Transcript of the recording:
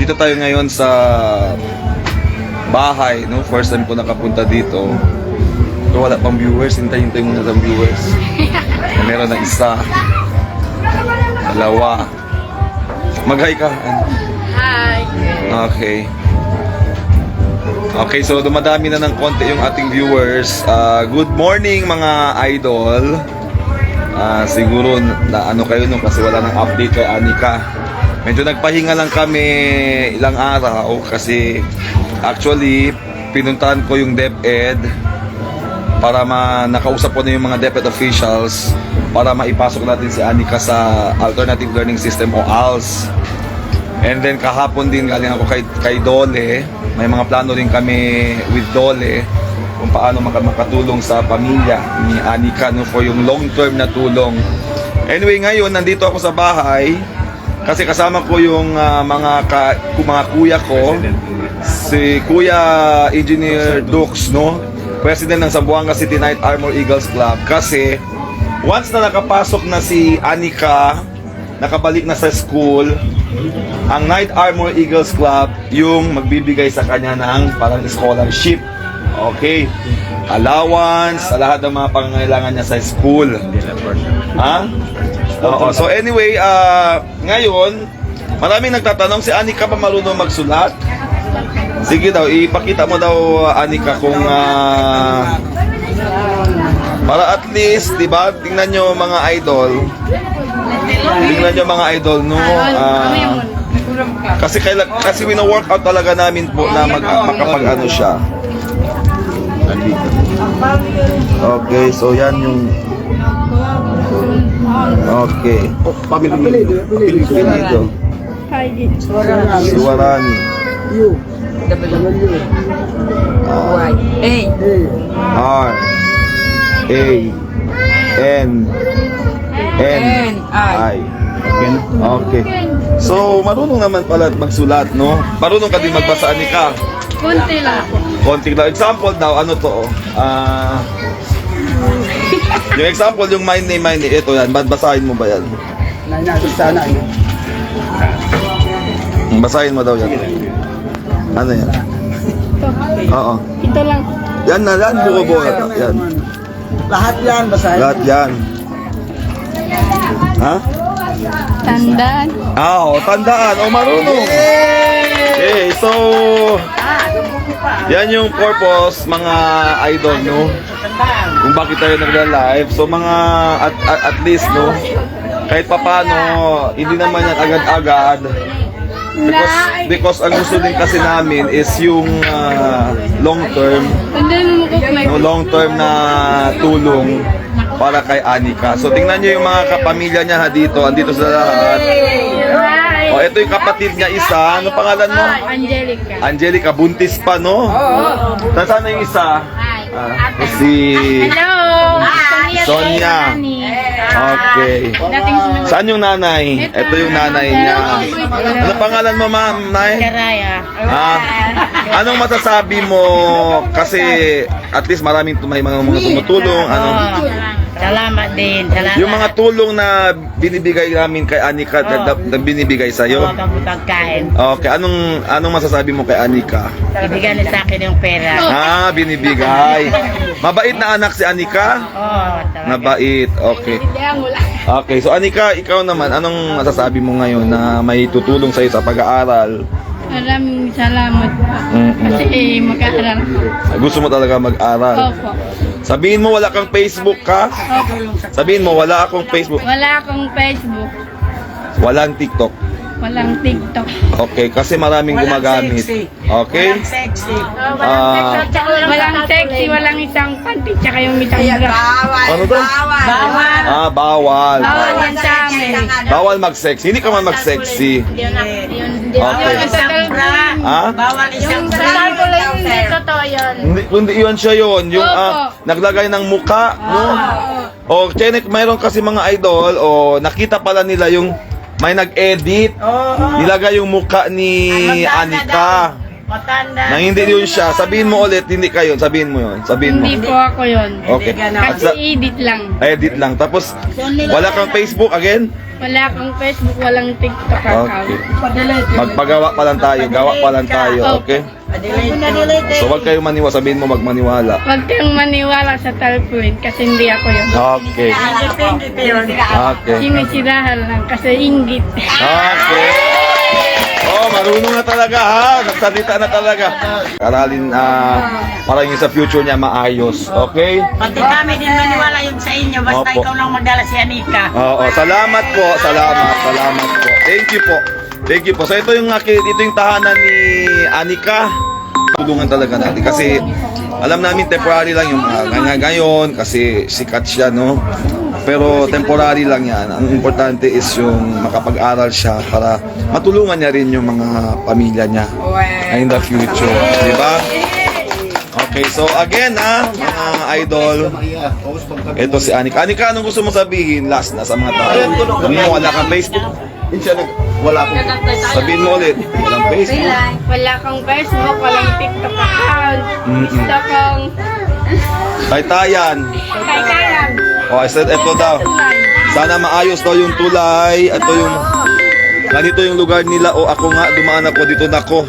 Nandito tayo ngayon sa bahay, no? First time ko nakapunta dito. Pero wala pang viewers, hintay-hintay muna sa viewers. Meron na isa, dalawa. Mag-hi ka. Hi. Okay. Okay, so dumadami na ng konti yung ating viewers. Good morning mga idol. Siguro na ano kayo no kasi wala nang update kay Anika. Medyo nagpahinga lang kami ilang araw kasi actually pinuntahan ko yung DepEd para nakausap ko na yung mga DepEd officials para maipasok natin si Anika sa Alternative Learning System o ALS. And then kahapon din galing ako kay Dole. May mga plano rin kami with Dole kung paano makatulong sa pamilya ni Anika no, for yung long-term na tulong. Anyway, ngayon nandito ako sa bahay kasi kasama ko yung mga kuya ko, si Kuya Engineer Dux, no? President ng Zamboanga City Night Armor Eagles Club. Kasi once na nakapasok na si Anika, nakabalik na sa school, ang Night Armor Eagles Club yung magbibigay sa kanya ng parang scholarship. Okay. Allowance, sa lahat ng mga pangangailangan niya sa school. Ha? Oo. So anyway, ngayon, maraming nagtatanong, si Anika ba marunong magsulat? Sige daw, ipakita mo daw, Anika, kung para at least, di ba, tingnan nyo mga idol. Tingnan nyo mga idol, no? Kasi wino-workout talaga namin po na makapag-ano siya. Okay, so yan yung okay. Pilido. Suwarani. R A N I. Okay. So, marunong naman pala magsulat, no? Marunong ka din magbasa, Anika? Kunti lang. Konti lang. Example daw, ano to? Yung example, yung my name. Ito yan. Basahin mo ba yan? Basahin mo daw yan. Ano yan? Oo. Ito lang. Yan na yan. Buko. Yan. Lahat yan, basahin. Lahat yan. Ha? Tandaan. Tandaan. Marunong. Okay, so yan yung purpose mga idol, no? Kung bakit tayo nagla-live. So mga at least, no? Kahit papano, hindi naman yan agad-agad. Because ang gusto din kasi namin is yung long term na tulong para kay Anika. So tingnan niyo yung mga kapamilya niya dito, andito sa lahat. Ito yung kapatid niya isa. Ano pangalan mo? Angelica. Angelica, buntis pa, no? Nasaan na yung isa? Si Hello. Sonia. Okay. Saan yung nanay? Ito yung nanay niya. Ano pangalan mo, ma'am? Nay? Karaya. Anong masasabi mo? Kasi at least maraming may mga tumutulong. Salamat din. Salamat. Yung mga tulong na binibigay namin kay Anika, na binibigay sa'yo. Pagkain. Okay, anong masasabi mo kay Anika? Ibigay niya sa akin yung pera. Binibigay. Mabait na anak si Anika? Talaga. Mabait, okay. Okay, so Anika, ikaw naman, anong masasabi mo ngayon na may tutulong sa'yo sa pag-aaral? Maraming salamat po. Kasi mag-aaral. Gusto mo talaga mag-aral? Opo. Sabihin mo wala kang Facebook ka? Opo. Sabihin mo wala akong Facebook. Wala akong Facebook. Walang TikTok. Walang TikTok. Okay, kasi maraming gumagamit. Okay? Walang sexy, walang isang panty, tsaka yung isang bra. Ano to? Bawal. Bawal. Bawal yan sa amin. Bawal mag-sexy. Hindi ka man mag-sexy. Okay. Bawal Yung sa sample lang hindi totoo yun. Hindi yun siya yun. Yung naglagay ng muka. No? O, Chenek, mayroon kasi mga idol, nakita pala nila yung may nag-edit. Nilagay yung muka ni Anika. Matanda. Nang hindi yun siya, sabihin mo ulit, hindi kayo, sabihin mo yun. Sabihin mo. Hindi po ako yun. Okay. At Kasi sa, edit lang. edit lang. Tapos, wala kang Facebook again? Wala akong Facebook, walang TikTok account. Okay. Magpagawa pa lang tayo, gawa pa lang tayo, okay? Delete. So, wag kayong maniwala, sabihin mo magmaniwala. Huwag kang maniwala sa talpuin kasi hindi ako yun. Okay. Independent yun. Okay. Sinisirahan lang kasi inggit. Okay. Oh, marunong na talaga ha. Nagsalita na talaga. Aralin para yung sa future niya maayos. Okay? Pati kami din maniwala yun sa inyo. Basta Opo. ikaw lang magdala si Anika. Oo, salamat po. Salamat po. Thank you po. Thank you po. So ito yung tahanan ni Anika. Tulungan talaga natin kasi alam namin temporary lang yung ngayon kasi sikat siya, no? Pero temporary lang yan. Ang importante is yung makapag-aral siya para matulungan niya rin yung mga pamilya niya in the future. Di ba? Okay, so again mga idol, ito si Anika. Anika, anong gusto mo sabihin last na sa mga tao? Sabihin mo, wala kang Facebook? Wala akong. Sabihin mo ulit, walang Facebook. Wala kang Facebook, walang TikTok account. Gusto kong Taytayan. kaya Oh, I said, ito daw. Sana maayos daw yung tulay. Ito yung, ganito yung lugar nila. O ako nga, dumaan ako dito na ako.